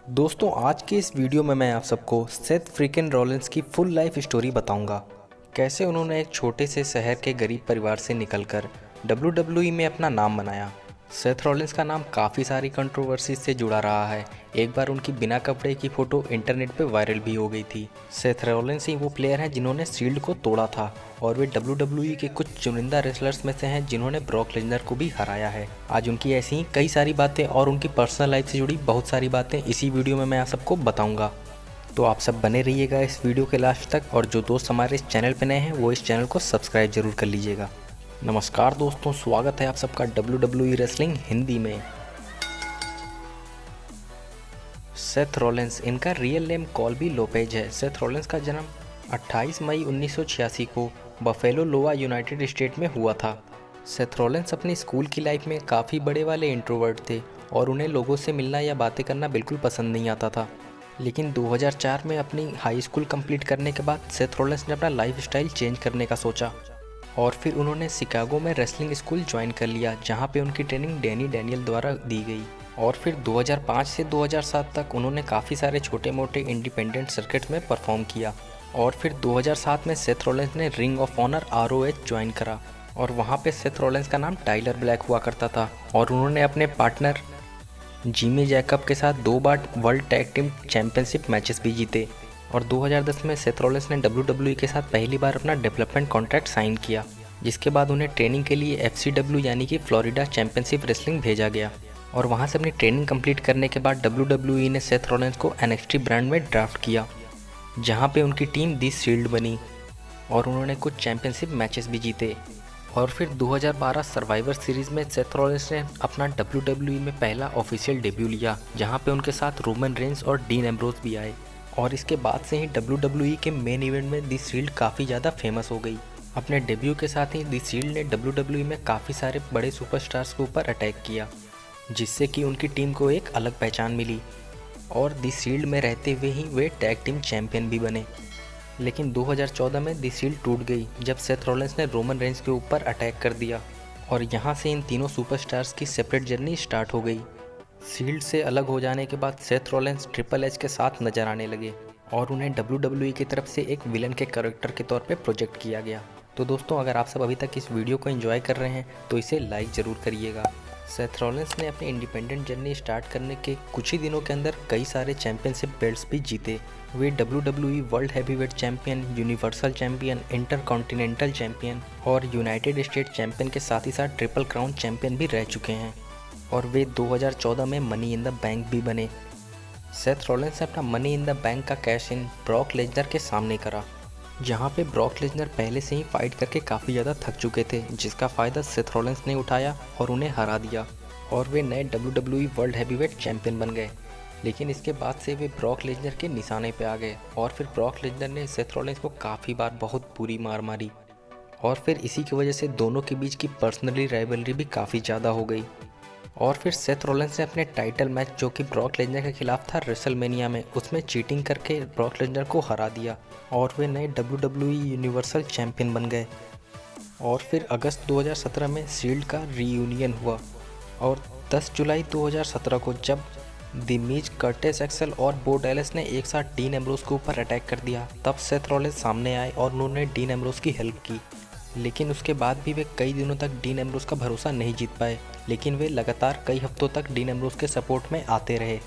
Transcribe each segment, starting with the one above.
दोस्तों आज के इस वीडियो में मैं आप सबको सेथ फ्रीकिन रॉलिंस की फुल लाइफ स्टोरी बताऊंगा। कैसे उन्होंने एक छोटे से शहर के गरीब परिवार से निकलकर WWE में अपना नाम बनाया। सेथ रॉलिंस का नाम काफ़ी सारी कंट्रोवर्सी से जुड़ा रहा है। एक बार उनकी बिना कपड़े की फ़ोटो इंटरनेट पे वायरल भी हो गई थी। सेथ रॉलिंस ही वो प्लेयर हैं जिन्होंने शील्ड को तोड़ा था और वे WWE के कुछ चुनिंदा रेसलर्स में से हैं जिन्होंने ब्रॉक लेसनर को भी हराया है। आज उनकी ऐसी ही कई सारी बातें और उनकी पर्सनल लाइफ से जुड़ी बहुत सारी बातें इसी वीडियो में मैं आप सबको बताऊंगा। तो आप सब बने रहिएगा इस वीडियो के लास्ट तक, और जो दोस्त हमारे इस चैनल पर नए हैं वो इस चैनल को सब्सक्राइब जरूर कर लीजिएगा। नमस्कार दोस्तों, स्वागत है आप सबका WWE रेसलिंग हिंदी में। सेथ रॉलिंस, इनका रियल नेम कॉल्बी लोपेज है। सेथ रॉलिंस का जन्म 28 मई 1986 को बफेलो लोआ यूनाइटेड स्टेट में हुआ था। सेथ रॉलिंस अपनी स्कूल की लाइफ में काफ़ी बड़े वाले इंट्रोवर्ट थे और उन्हें लोगों से मिलना या बातें करना बिल्कुल पसंद नहीं आता था। लेकिन 2004 में अपनी हाई स्कूल कंप्लीट करने के बाद सेथ रॉलिंस ने अपना लाइफ स्टाइल चेंज करने का सोचा और फिर उन्होंने शिकागो में रेसलिंग स्कूल ज्वाइन कर लिया, जहां पे उनकी ट्रेनिंग डैनी डैनियल द्वारा दी गई। और फिर 2005 से 2007 तक उन्होंने काफ़ी सारे छोटे मोटे इंडिपेंडेंट सर्किट्स में परफॉर्म किया। और फिर 2007 में सेथ रॉलिंस ने Ring of Honor ROH join करा और वहां पे सेथ रॉलिंस का नाम टाइलर ब्लैक हुआ करता था। और उन्होंने अपने पार्टनर जिमी जैकब के साथ 2 बार world tag team championship matches भी जीते। और 2010 में सेथ रॉलिंस ने WWE के साथ पहली बार अपना डेवलपमेंट कॉन्ट्रैक्ट साइन किया, जिसके बाद उन्हें ट्रेनिंग के लिए FCW यानी कि फ्लोरिडा चैंपियनशिप रेसलिंग भेजा गया। और वहां से अपनी ट्रेनिंग कंप्लीट करने के बाद WWE ने सेथ रॉलिंस को NXT ब्रांड में ड्राफ्ट किया, जहां पे उनकी टीम दी शील्ड बनी और उन्होंने कुछ चैंपियनशिप मैचेस भी जीते। और फिर 2012 सर्वाइवर सीरीज़ में सेथ रॉलिंस ने अपना WWE में पहला ऑफिशियल डेब्यू लिया, जहां पे उनके साथ रोमन रेंस और डीन एम्ब्रोस भी आए। और इसके बाद से ही WWE के मेन इवेंट में दी शील्ड काफ़ी ज़्यादा फेमस हो गई। अपने डेब्यू के साथ ही दी शील्ड ने WWE में काफ़ी सारे बड़े सुपरस्टार्स के ऊपर अटैक किया, जिससे कि उनकी टीम को एक अलग पहचान मिली। और दी शील्ड में रहते हुए ही वे टैग टीम चैंपियन भी बने। लेकिन 2014 में दी शील्ड टूट गई जब सेथ रॉलिंस ने रोमन रेंस के ऊपर अटैक कर दिया और यहाँ से इन तीनों सुपरस्टार्स की सेपरेट जर्नी स्टार्ट हो गई। शील्ड से अलग हो जाने के बाद सेथ रॉलिंस ट्रिपल एच के साथ नजर आने लगे और उन्हें WWE की तरफ से एक विलन के कैरेक्टर के तौर पे प्रोजेक्ट किया गया। तो दोस्तों, अगर आप सब अभी तक इस वीडियो को एंजॉय कर रहे हैं तो इसे लाइक ज़रूर करिएगा। सेथ रॉलिंस ने अपनी इंडिपेंडेंट जर्नी स्टार्ट करने के कुछ ही दिनों के अंदर कई सारे चैंपियनशिप बेल्ट्स भी जीते। वे WWE world heavyweight champion, universal champion, intercontinental champion और यूनाइटेड स्टेट चैंपियन के साथ ही साथ ट्रिपल क्राउन चैंपियन भी रह चुके हैं। और वे 2014 में मनी इन द बैंक भी बने। सेथ रॉलिंस ने अपना मनी इन द बैंक का कैश इन ब्रॉक लेसनर के सामने करा, जहां पे ब्रॉक लेसनर पहले से ही फाइट करके काफ़ी ज़्यादा थक चुके थे, जिसका फ़ायदा सेथ रॉलिंस ने उठाया और उन्हें हरा दिया और वे नए WWE वर्ल्ड हैवीवेट चैंपियन बन गए। लेकिन इसके बाद से वे ब्रॉक लेसनर के निशाने पे आ गए और फिर ब्रॉक लेसनर ने सेथ रॉलिंस को काफ़ी बार बहुत बुरी मार मारी और फिर इसी की वजह से दोनों के बीच की पर्सनली राइवलरी भी काफ़ी ज़्यादा हो गई। और फिर सेथ रॉलिंस ने अपने टाइटल मैच, जो कि ब्रॉक लेसनर के खिलाफ था रेसलमेनिया में, उसमें चीटिंग करके ब्रॉक लेसनर को हरा दिया और वे नए WWE यूनिवर्सल चैंपियन बन गए। और फिर अगस्त 2017 में शील्ड का रीयूनियन हुआ और 10 जुलाई 2017 को जब द मिज, कर्टिस एक्सेल और बो डैलस ने एक साथ डीन एम्ब्रोस के ऊपर अटैक कर दिया, तब सेथ रॉलिंस सामने आए और उन्होंने डीन एम्ब्रोस की हेल्प की। लेकिन उसके बाद भी वे कई दिनों तक डीन एम्ब्रोस का भरोसा नहीं जीत पाए, लेकिन वे लगातार कई हफ्तों तक डीन एम्ब्रोस के सपोर्ट में आते रहे।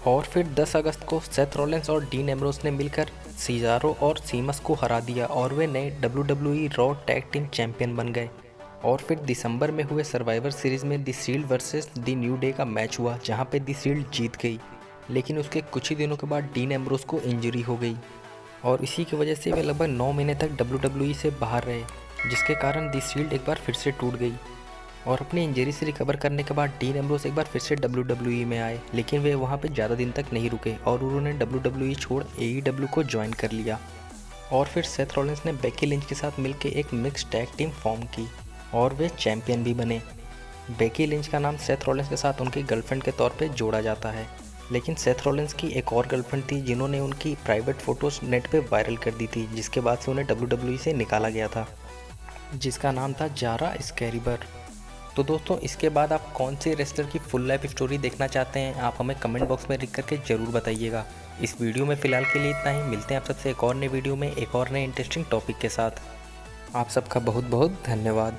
और फिर 10 अगस्त को सेथ रॉलिंस और डीन एम्ब्रोस ने मिलकर सीजारो और सीमस को हरा दिया और वे नए WWE raw tag team champion बन गए। और फिर दिसंबर में हुए सर्वाइवर सीरीज़ में the Shield versus the New Day का मैच हुआ, जहां पे दी शील्ड जीत गई। लेकिन उसके कुछ ही दिनों के बाद डीन एम्ब्रोस को इंजरी हो गई और इसी की वजह से वे लगभग 9 महीने तक WWE से बाहर रहे, जिसके कारण दी शील्ड एक बार फिर से टूट गई। और अपनी इंजरी से रिकवर करने के बाद डीन एम्ब्रोस एक बार फिर से WWE में आए, लेकिन वे वहां पे ज़्यादा दिन तक नहीं रुके और उन्होंने WWE छोड़ AEW को ज्वाइन कर लिया। और फिर सेथ रॉलिंस ने बेकी लिंच के साथ मिलकर एक मिक्स टैग टीम फॉर्म की और वे चैंपियन भी बने। बेकी लिंच का नाम सेथ रॉलिंस के साथ उनकी गर्लफ्रेंड के तौर पे जोड़ा जाता है, लेकिन सेथ रॉलिंस की एक और गर्लफ्रेंड थी जिन्होंने उनकी प्राइवेट फ़ोटोज़ नेट पे वायरल कर दी थी, जिसके बाद से उन्हें WWE से निकाला गया था, जिसका नाम था जारा स्कैरिबर। तो दोस्तों इसके बाद आप कौन से रेसलर की फुल लाइफ स्टोरी देखना चाहते हैं, आप हमें कमेंट बॉक्स में लिख करके ज़रूर बताइएगा। इस वीडियो में फ़िलहाल के लिए इतना ही। मिलते हैं आप सबसे एक और नए वीडियो में एक और नए इंटरेस्टिंग टॉपिक के साथ। आप सबका बहुत बहुत धन्यवाद।